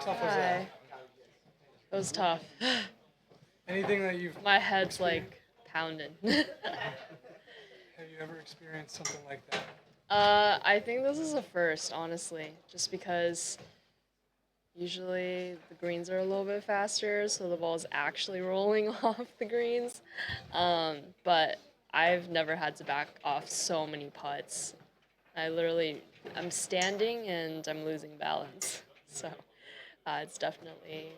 tough was that? Hi. It was tough. Anything that you've My head's experienced? like pounding. Have you ever experienced something like that? I think this is a first, honestly, just because usually the greens are a little bit faster, so the ball's actually rolling off the greens. But I've never had to back off so many putts. I'm standing and I'm losing balance. So it's definitely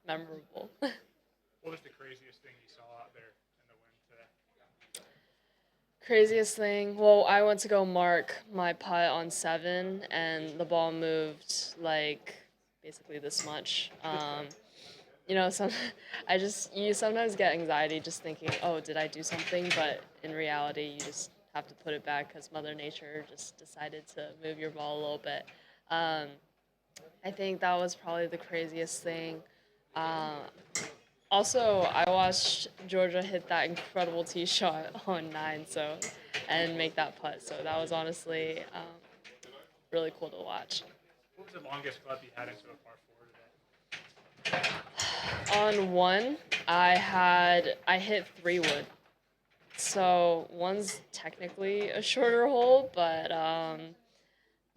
memorable. What was the craziest thing you saw out there in the wind today? Craziest thing. Well, I went to go mark my putt on 7, and the ball moved like basically this much. Some you sometimes get anxiety just thinking, oh, did I do something? But in reality, you just have to put it back because Mother Nature just decided to move your ball a little bit. Um, I think that was probably the craziest thing. Uh, Also, I watched Georgia hit that incredible tee shot on 9, and make that putt. So that was honestly really cool to watch. What was the longest club you had into a par four On 1, I hit 3 wood. So 1's technically a shorter hole, but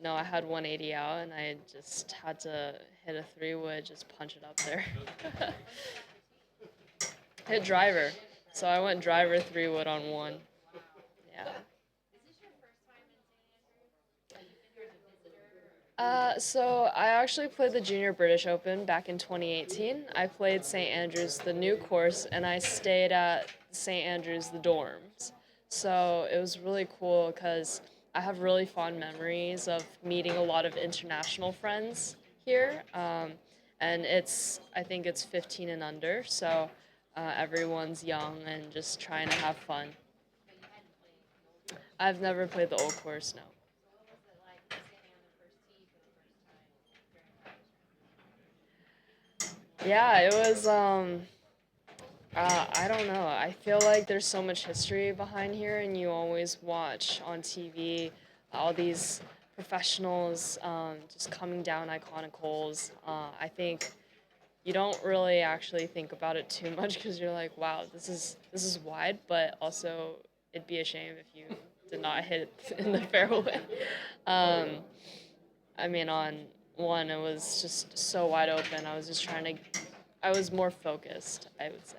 no, I had 180 out, and I just had to hit a 3 wood, just punch it up there. Hit driver. So I went driver 3 wood on 1. Yeah. So I actually played the Junior British Open back in 2018. I played St. Andrews, the new course, and I stayed at St. Andrews, the dorms. So it was really cool because I have really fond memories of meeting a lot of international friends here. And I think it's 15 and under, so everyone's young and just trying to have fun. I've never played the old course, no. Yeah, it was I don't know. I feel like there's so much history behind here, and you always watch on TV all these professionals just coming down iconic holes. I think you don't really actually think about it too much because you're like, wow, this is wide, but also it'd be a shame if you did not hit it in the fairway. Um, I mean, on 1, it was just so wide open. I was more focused, I would say.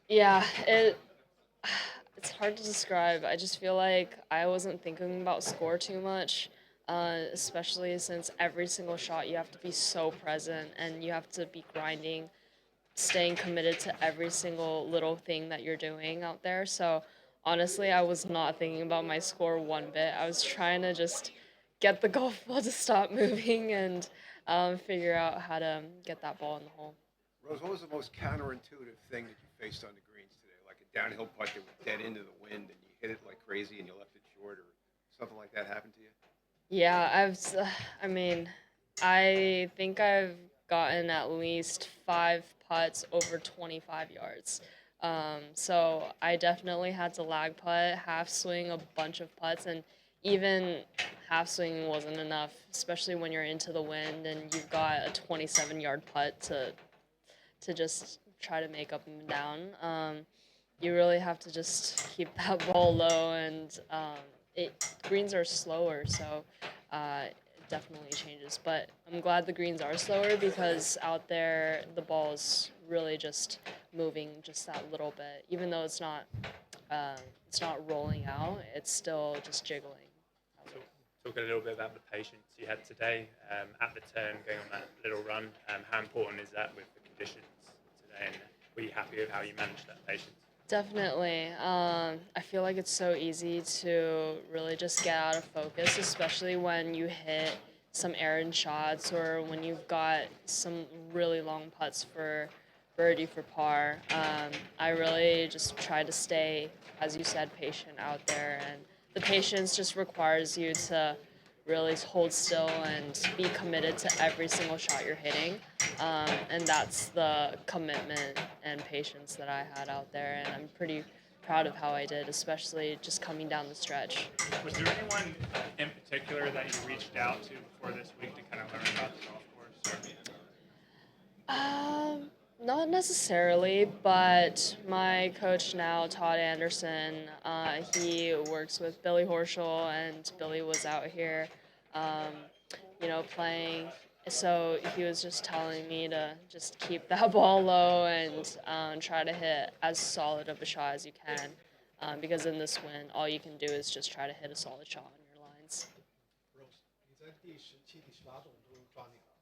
Yeah, it's hard to describe. I just feel like I wasn't thinking about score too much, especially since every single shot you have to be so present and you have to be grinding, staying committed to every single little thing that you're doing out there. So honestly, I was not thinking about my score one bit. I was trying to just get the golf ball to stop moving and figure out how to get that ball in the hole. Rose, what was the most counterintuitive thing that you faced on the greens today? Like a downhill putt that went dead into the wind and you hit it like crazy and you left it short, or something like that happened to you? Yeah, I mean, I think I've gotten at least 5 putts over 25 yards. So I definitely had to lag putt, half swing a bunch of putts, and even half swing wasn't enough, especially when you're into the wind and you've got a 27-yard putt to just try to make up and down. You really have to just keep that ball low, and greens are slower, so it definitely changes. But I'm glad the greens are slower because out there the ball is really just moving just that little bit. Even though uh, it's not rolling out, it's still just jiggling. So, talk a little bit about the patience you had today at the turn, going on that little run. How important is that with the conditions today? And were you happy with how you managed that patience? Definitely. I feel like it's so easy to really just get out of focus, especially when you hit some errant shots or when you've got some really long putts for birdie for par. I really just try to stay, as you said, patient out there. And the patience just requires you to really hold still and be committed to every single shot you're hitting. And that's the commitment and patience that I had out there, and I'm proud of how I did, especially just coming down the stretch. Was there anyone in particular that you reached out to before this week to kind of learn about the golf course? Not necessarily, but my coach now, Todd Anderson, he works with Billy Horschel, and Billy was out here, playing. So he was just telling me to just keep that ball low and try to hit as solid of a shot as you can, because in this win, all you can do is just try to hit a solid shot on your lines. Rose，你在第17、第18洞都抓定了，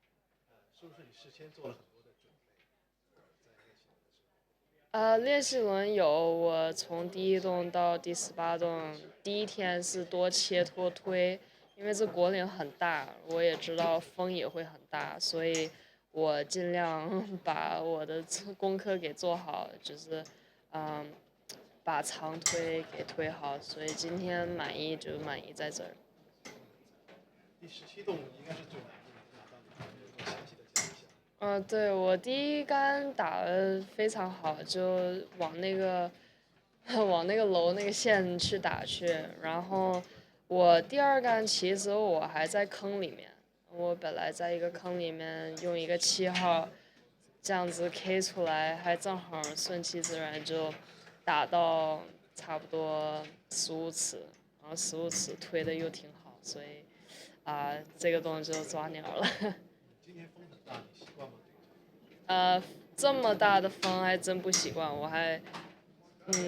是不是你事先做了很多的准备，在练习的时候？练习轮有，我从第1洞到第18洞，第一天是多切多推，因为这果岭很大，我也知道风也会很大，所以我尽量把我的功课给做好，就是把长推给推好，所以今天满意就满意在这儿。第17洞应该是最难的，马上有没有详细的讲一下？对，我第一杆打得非常好，就往那个往那个楼那个线去打去，然后我第二杆其实我还在坑里面，我本来在一个坑里面用一个7号这样子 K 出来，还正好顺其自然就打到差不多15尺，然后15尺推的又挺好，所以这个洞就抓鸟了。今天风很大，你习惯吗？这么大的风还真不习惯，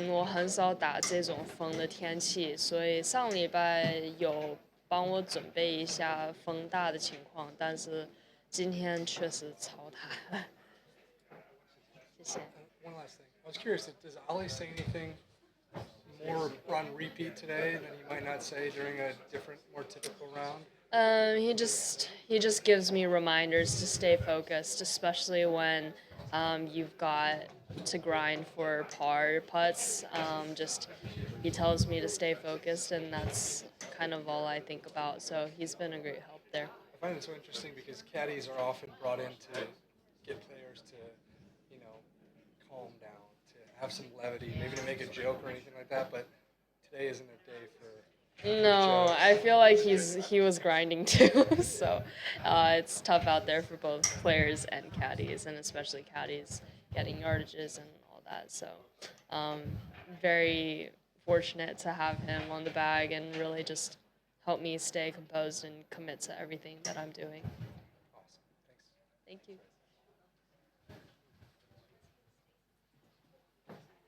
我很少打这种风的天气，所以上礼拜有帮我准备一下风大的情况，但是今天确实超大。谢谢。One last thing. I was curious, does Ali say anything more on repeat today than he might not say during a different, more typical round? He just gives me reminders to stay focused, especially when you've got to grind for par putts. He tells me to stay focused, and that's kind of all I think about. So he's been a great help there. I find it so interesting because caddies are often brought in to get players to, calm down, to have some levity, maybe to make a joke or anything like that. But today isn't a day for. No, I feel like he was grinding too. So it's tough out there for both players and caddies, and especially caddies getting yardages and all that. So very fortunate to have him on the bag and really just help me stay composed and commit to everything that I'm doing. Awesome. Thanks. Thank you.